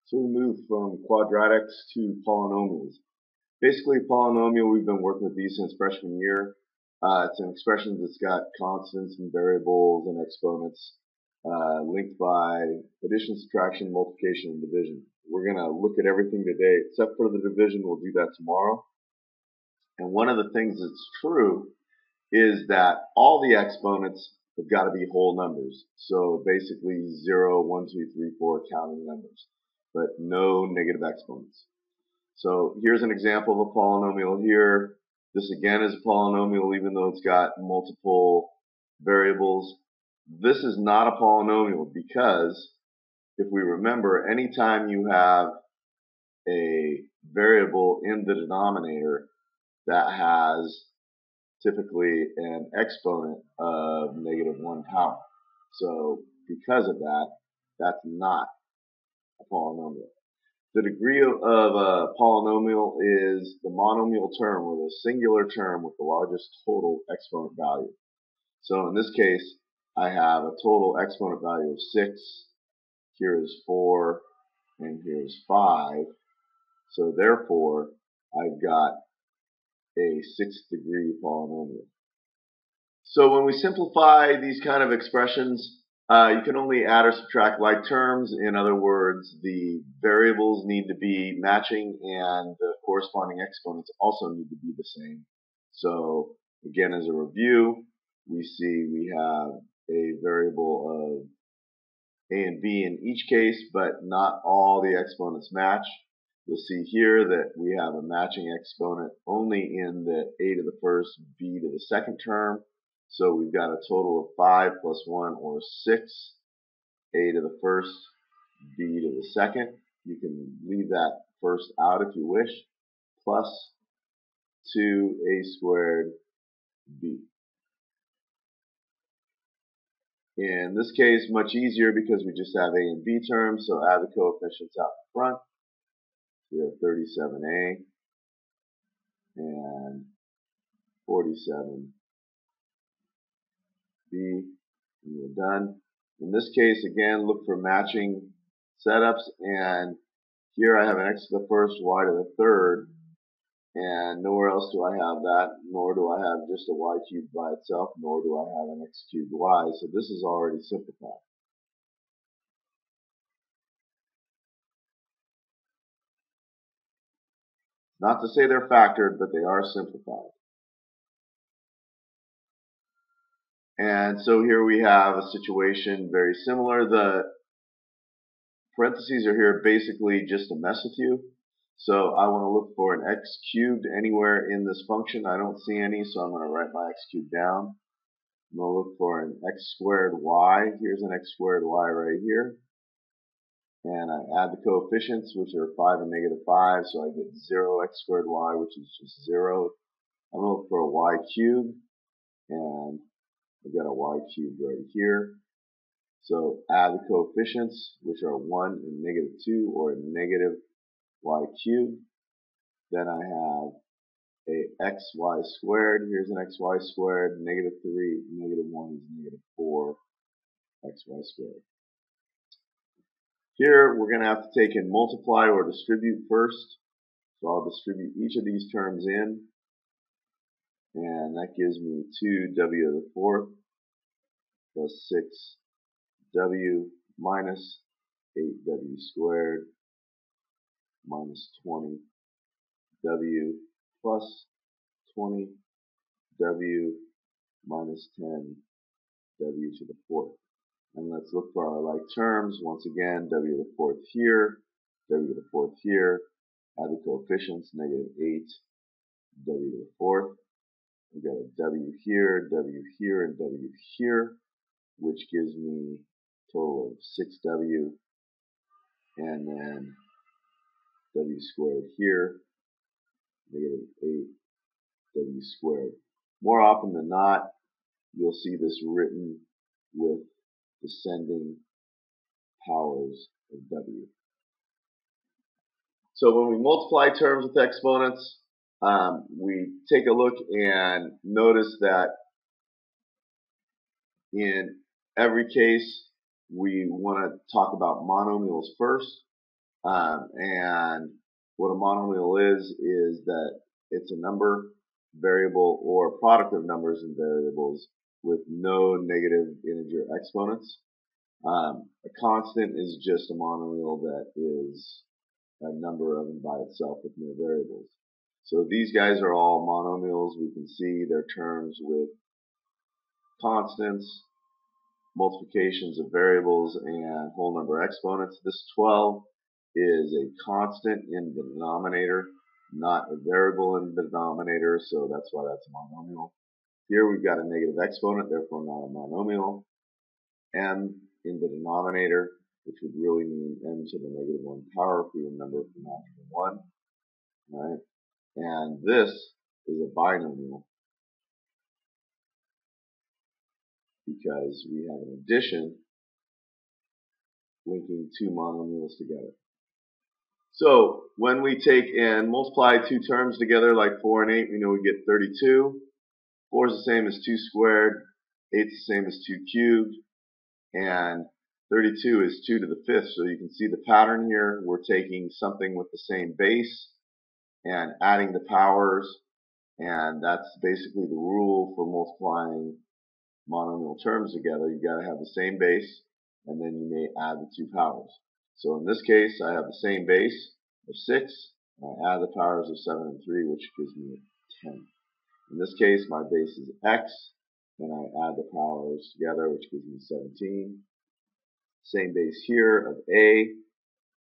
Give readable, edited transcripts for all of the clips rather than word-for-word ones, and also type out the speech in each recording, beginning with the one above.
So we move from quadratics to polynomials. Basically, polynomial, we've been working with these since freshman year. It's an expression that's got constants and variables and exponents linked by addition, subtraction, multiplication, and division. We're going to look at everything today except for the division. We'll do that tomorrow. And one of the things that's true is that all the exponents have got to be whole numbers. So basically 0, 1, 2, 3, 4 counting numbers, but no negative exponents. So here's an example of a polynomial here. This again is a polynomial even though it's got multiple variables. This is not a polynomial because if we remember, anytime you have a variable in the denominator that has typically an exponent of -1 power. So because of that, that's not a polynomial. The degree of a polynomial is the monomial term, or the singular term with the largest total exponent value. So in this case, I have a total exponent value of 6, here is 4, and here's 5. So therefore, I've got a 6th degree polynomial. So when we simplify these kind of expressions, you can only add or subtract like terms. In other words, the variables need to be matching and the corresponding exponents also need to be the same. So again, as a review, we see we have a variable of a and b in each case, but not all the exponents match. You'll see here that we have a matching exponent only in the a to the first, b to the second term. So we've got a total of 5 plus 1, or 6, a to the first, b to the second. You can leave that first out if you wish, plus 2a squared b. In this case, much easier because we just have a and b terms, so add the coefficients out in front. We have 37a and 47b, and we're done. In this case, again, look for matching setups, and here I have an x to the first, y to the third, and nowhere else do I have that, nor do I have just a y cubed by itself, nor do I have an x cubed y, so this is already simplified. Not to say they're factored, but they are simplified. And so here we have a situation very similar. The parentheses are here basically just to mess with you. So I want to look for an x cubed anywhere in this function. I don't see any, so I'm going to write my x cubed down. I'm going to look for an x squared y. Here's an x squared y right here. And I add the coefficients, which are 5 and -5, so I get 0 x squared y, which is just 0. I'm going to look for a y cubed, and I've got a y cubed right here. So add the coefficients, which are 1 and -2, or negative y cubed. Then I have a xy squared. Here's an xy squared. -3, -1 is -4 xy squared. Here we're going to have to take and multiply or distribute first. So I'll distribute each of these terms in, and that gives me 2w to the fourth plus 6w minus 8w squared minus 20w plus 20w minus 10w to the fourth. And let's look for our like terms. Once again, w to the fourth here, w to the fourth here. Add the coefficients, -8, w to the fourth. We've got a w here, and w here, which gives me a total of 6w, and then w squared here, -8w squared. More often than not, you'll see this written with descending powers of w. So when we multiply terms with exponents, we take a look and notice that in every case we want to talk about monomials first. And what a monomial is that it's a number, variable, or a product of numbers and variables with no negative integer exponents. A constant is just a monomial that is a number of and by itself with no variables. So these guys are all monomials. We can see their terms with constants, multiplications of variables, and whole number exponents. This 12 is a constant in the denominator, not a variable in the denominator, so that's why that's a monomial. Here we've got a negative exponent, therefore not a monomial. M in the denominator, which would really mean m to the negative 1 power if we remember from algebra 1. Right? And this is a binomial because we have an addition linking two monomials together. So when we take and multiply two terms together like 4 and 8, we know we get 32. 4 is the same as 2 squared, 8 is the same as 2 cubed, and 32 is 2 to the 5th. So you can see the pattern here. We're taking something with the same base and adding the powers, and that's basically the rule for multiplying monomial terms together. You've got to have the same base, and then you may add the two powers. So in this case, I have the same base of 6, and I add the powers of 7 and 3, which gives me 10. In this case, my base is x, and I add the powers together, which gives me 17. Same base here of a,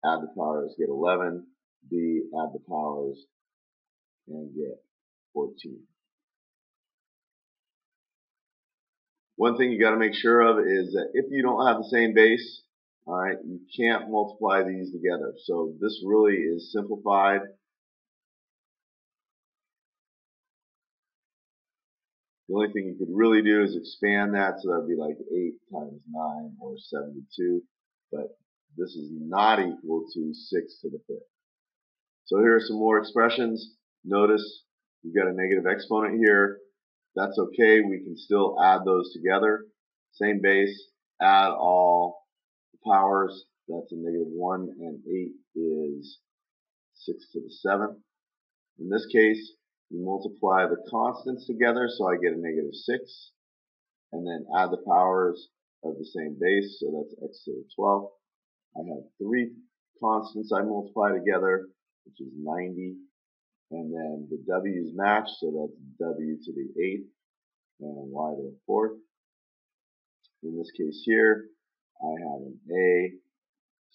add the powers, get 11. B, add the powers, and get 14. One thing you got to make sure of is that if you don't have the same base, all right, you can't multiply these together. So this really is simplified. The only thing you could really do is expand that, so that would be like 8 times 9 or 72. But this is not equal to 6 to the 5th. So here are some more expressions. Notice we've got a negative exponent here. That's okay. We can still add those together. Same base, add all the powers. That's a negative 1, and 8 is 6 to the 7th. In this case, we multiply the constants together, so I get a negative 6, and then add the powers of the same base, so that's x to the 12th. I have 3 constants I multiply together, which is 90, and then the w's match, so that's w to the 8th and y to the 4th. In this case here, I have an a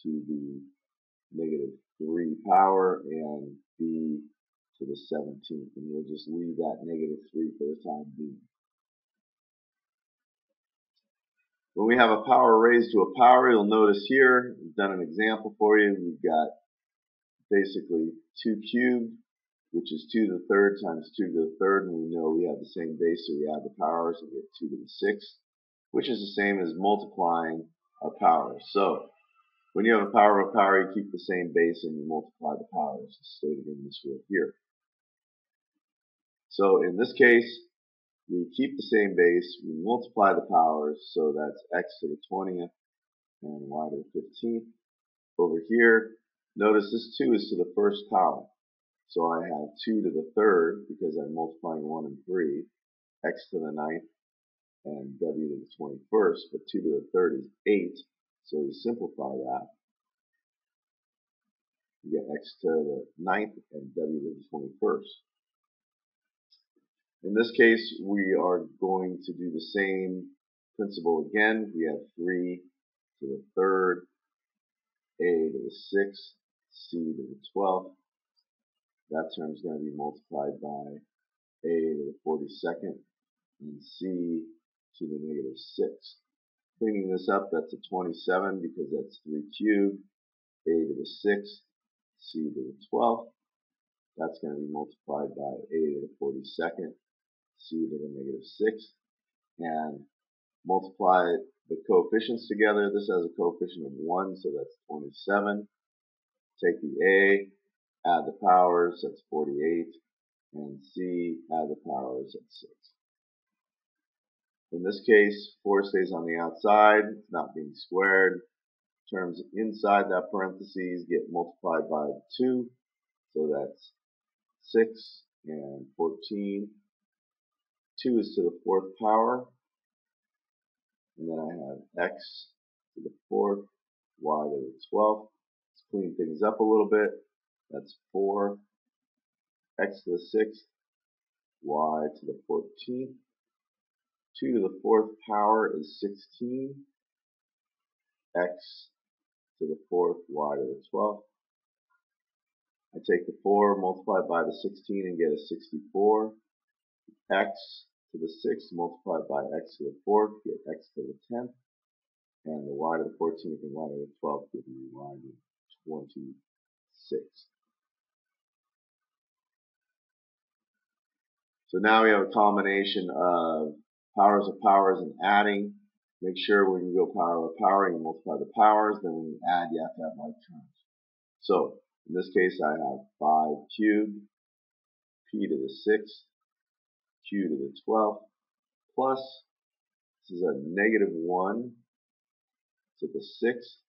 to the negative 3 power and b to the 17th, and we'll just leave that negative 3 for the time being. When we have a power raised to a power, you'll notice here, we've done an example for you. We've got basically 2 cubed, which is 2 to the 3rd times 2 to the 3rd, and we know we have the same base, so we add the powers and get 2 to the 6th, which is the same as multiplying a power. So when you have a power of a power, you keep the same base and you multiply the powers, as stated in this rule here. So in this case, we keep the same base, we multiply the powers, so that's x to the 20th and y to the 15th. Over here, notice this 2 is to the 1st power. So I have 2 to the 3rd, because I'm multiplying 1 and 3, x to the 9th, and w to the 21st, but 2 to the 3rd is 8, so we simplify that. You get x to the 9th and w to the 21st. In this case, we are going to do the same principle again. We have 3 to the 3rd, a to the 6th, c to the 12th. That term is going to be multiplied by a to the 42nd and c to the negative 6th. Cleaning this up, that's a 27 because that's 3 cubed, a to the 6th, c to the 12th. That's going to be multiplied by a to the 42nd, c to the negative 6th, and multiply the coefficients together. This has a coefficient of 1, so that's 27. Take the a, add the powers, that's 48, and c, add the powers, that's 6. In this case, 4 stays on the outside, it's not being squared. terms inside that parentheses get multiplied by 2, so that's 6 and 14. 2 is to the 4th power, and then I have x to the 4th, y to the 12th. Let's clean things up a little bit. That's 4, x to the 6th, y to the 14th. 2 to the 4th power is 16, x to the 4th, y to the 12th. I take the 4 multiplied by the 16 and get a 64. X to the 6th multiplied by x to the 4th, get x to the 10th. And the y to the 14th and y to the 12th give me y to the 26th. So now we have a combination of powers of powers and adding. Make sure when you go power of power, you multiply the powers. Then when you add, you have to have like terms. So in this case, I have 5 cubed, p to the 6th, q to the 12th, plus, this is a negative 1 to the 6th,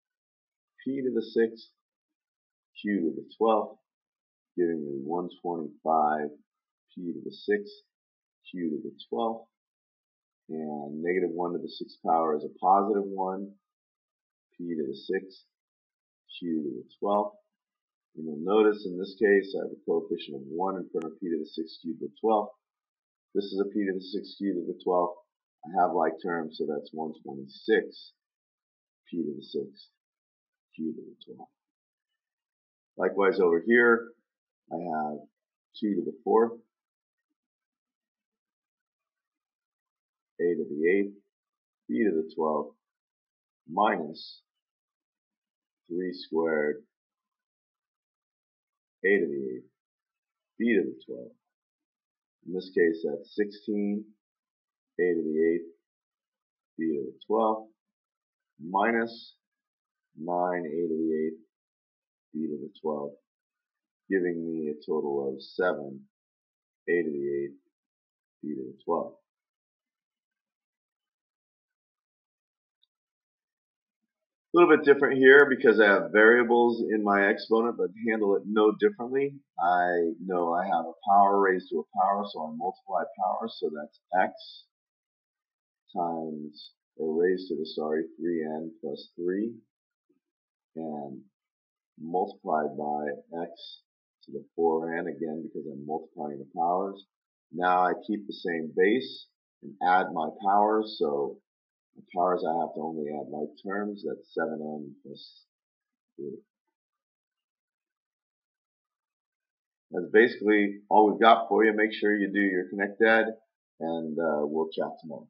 p to the 6th, q to the 12th, giving me 125 p to the 6th, q to the 12th, and negative 1 to the 6th power is a positive 1, p to the 6th, q to the 12th. And you'll notice in this case I have a coefficient of 1 in front of p to the 6th, q to the 12th. This is a p to the 6th, q to the 12th. I have like terms, so that's 126 p to the 6th, q to the 12th. Likewise over here, I have 2 to the 4th, a to the 8th, b to the 12th, minus 3 squared, a to the 8th, b to the 12th. In this case, that's 16, a to the 8th, b to the 12th, minus 9, a to the 8th, b to the 12th, giving me a total of 7, a to the 8th, b to the 12th. A little bit different here because I have variables in my exponent, but handle it no differently. I know I have a power raised to a power, so I multiply powers, so that's x times, or raised to the, 3n plus 3, and multiplied by x to the 4n, again because I'm multiplying the powers. Now I keep the same base and add my powers, so the powers I have to only add like terms, that's 7n plus 3. That's basically all we've got for you. Make sure you do your connect add, and we'll chat tomorrow.